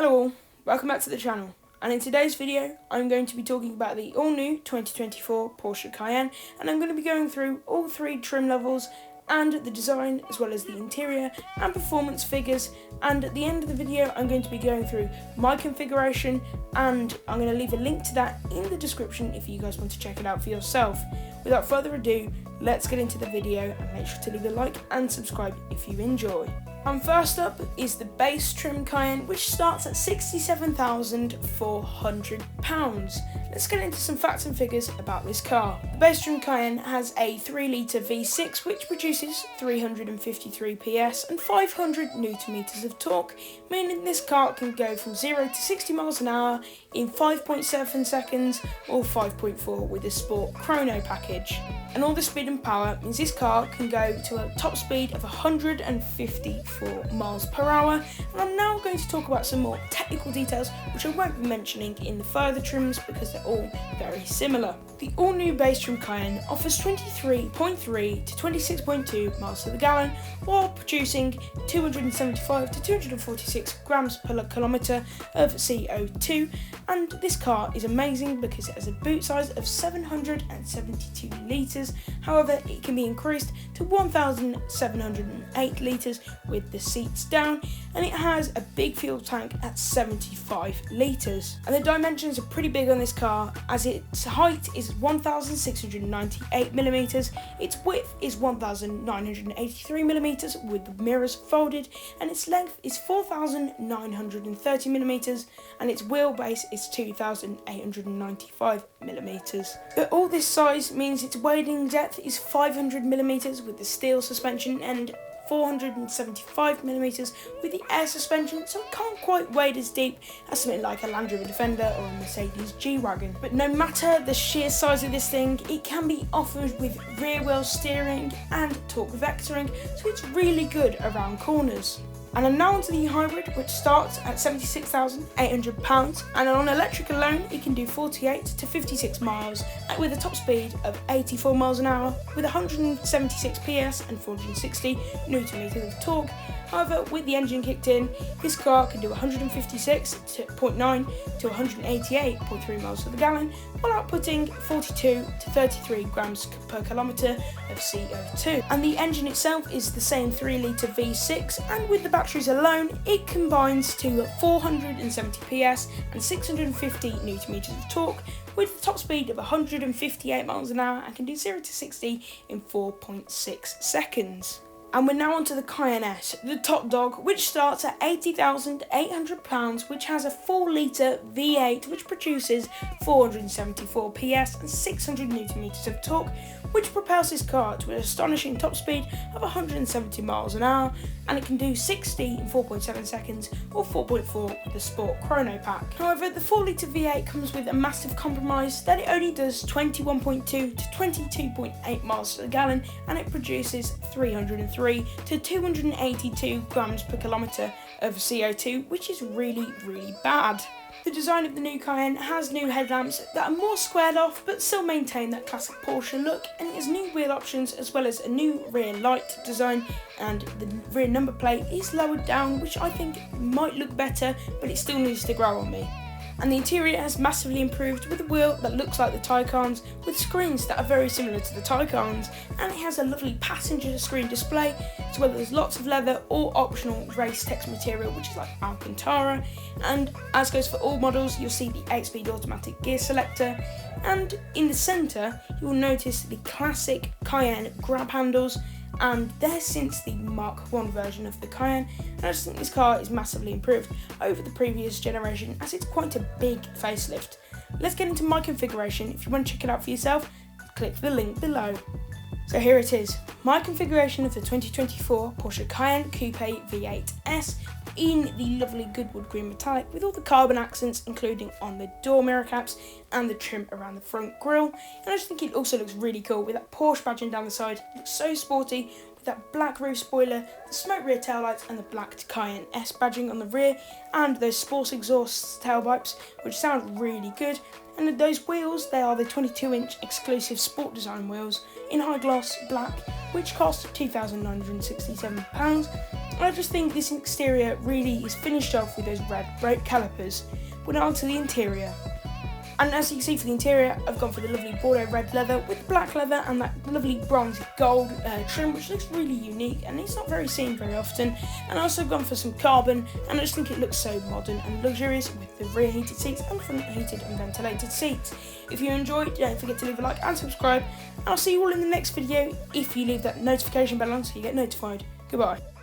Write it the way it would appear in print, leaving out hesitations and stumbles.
Hello all, welcome back to the channel, and in today's video I'm going to be talking about the all-new 2024 Porsche Cayenne, and I'm going to be going through all three trim levels and the design as well as the interior and performance figures, and at the end of the video I'm going to be going through my configuration, and I'm going to leave a link to that in the description if you guys want to check it out for yourself. Without further ado, let's get into the video, and make sure to leave a like and subscribe if you enjoy. First up is the base trim Cayenne, which starts at £67,400. Let's get into some facts and figures about this car. The base trim Cayenne has a 3-litre V6 which produces 353 PS and 500 Nm of torque, meaning this car can go from 0 to 60 miles an hour in 5.7 seconds or 5.4 with the Sport Chrono package. And all the speed and power means this car can go to a top speed of 154 miles per hour. And I'm now going to talk about some more technical details which I won't be mentioning in the further trims because they're all very similar. The all-new base trim Cayenne offers 23.3 to 26.2 miles to the gallon while producing 275 to 246 grams per kilometre of CO2, and this car is amazing because it has a boot size of 772 litres. However, it can be increased to 1,708 litres with the seats down, and it has a big fuel tank at 75 litres. And the dimensions are pretty big on this car, as its height is 1,698mm, its width is 1,983mm with the mirrors folded, and its length is 4,930mm, and its wheelbase is 2,895mm. But all this size means its wading depth is 500mm with the steel suspension and 475mm with the air suspension, so it can't quite wade as deep as something like a Land Rover Defender or a Mercedes G-Wagon. But no matter the sheer size of this thing, it can be offered with rear wheel steering and torque vectoring, so it's really good around corners. And I'm now onto the E-Hybrid, which starts at £76,800, and on electric alone it can do 48 to 56 miles with a top speed of 84 miles an hour with 176 PS and 460 Nm of torque. However, with the engine kicked in, this car can do 156.9 to 188.3 miles to the gallon while outputting 42 to 33 grams per kilometre of CO2. And the engine itself is the same 3-litre V6, and with the batteries alone, it combines to 470 PS and 650 Nm of torque with the top speed of 158 miles an hour and can do 0 to 60 in 4.6 seconds. And we're now onto the Cayenne S, the top dog, which starts at £80,800, which has a 4-litre V8 which produces 474 PS and 600 Nm of torque, which propels this car to an astonishing top speed of 170 miles an hour, and it can do 60 in 4.7 seconds or 4.4 with the Sport Chrono pack. However, the 4-litre V8 comes with a massive compromise that it only does 21.2 to 22.8 miles to the gallon, and it produces 303 to 282 grams per kilometre of CO2, which is really bad. The design of the new Cayenne has new headlamps that are more squared off but still maintain that classic Porsche look, and it has new wheel options as well as a new rear light design, and the rear number plate is lowered down, which I think might look better, but it still needs to grow on me. And the interior has massively improved with a wheel that looks like the Taycans with screens that are very similar to the Taycans, and it has a lovely passenger screen display as well as lots of leather or optional race text material which is like Alcantara. And as goes for all models, you'll see the 8-speed automatic gear selector, and in the centre you will notice the classic Cayenne grab handles, and they're since the Mark I version of the Cayenne, and I just think this car is massively improved over the previous generation as it's quite a big facelift. Let's get into my configuration. If you want to check it out for yourself, click the link below. So here it is, my configuration of the 2024 Porsche Cayenne Coupe V8 S in the lovely Goodwood green metallic with all the carbon accents, including on the door mirror caps and the trim around the front grille. And I just think it also looks really cool with that Porsche badging down the side. It looks so sporty with that black roof spoiler, the smoke rear taillights and the black Cayenne S badging on the rear, and those sports exhaust tailpipes, which sound really good. And those wheels, they are the 22-inch exclusive sport design wheels in high gloss black, which cost £2,967. And I just think this exterior really is finished off with those red brake calipers. But now onto the interior. And as you can see for the interior, I've gone for the lovely Bordeaux red leather with black leather and that lovely bronze gold trim, which looks really unique and it's not very seen very often. And I also gone for some carbon, and I just think it looks so modern and luxurious with the rear heated seats and front heated and ventilated seats. If you enjoyed, don't forget to leave a like and subscribe, and I'll see you all in the next video if you leave that notification bell on so you get notified. Goodbye.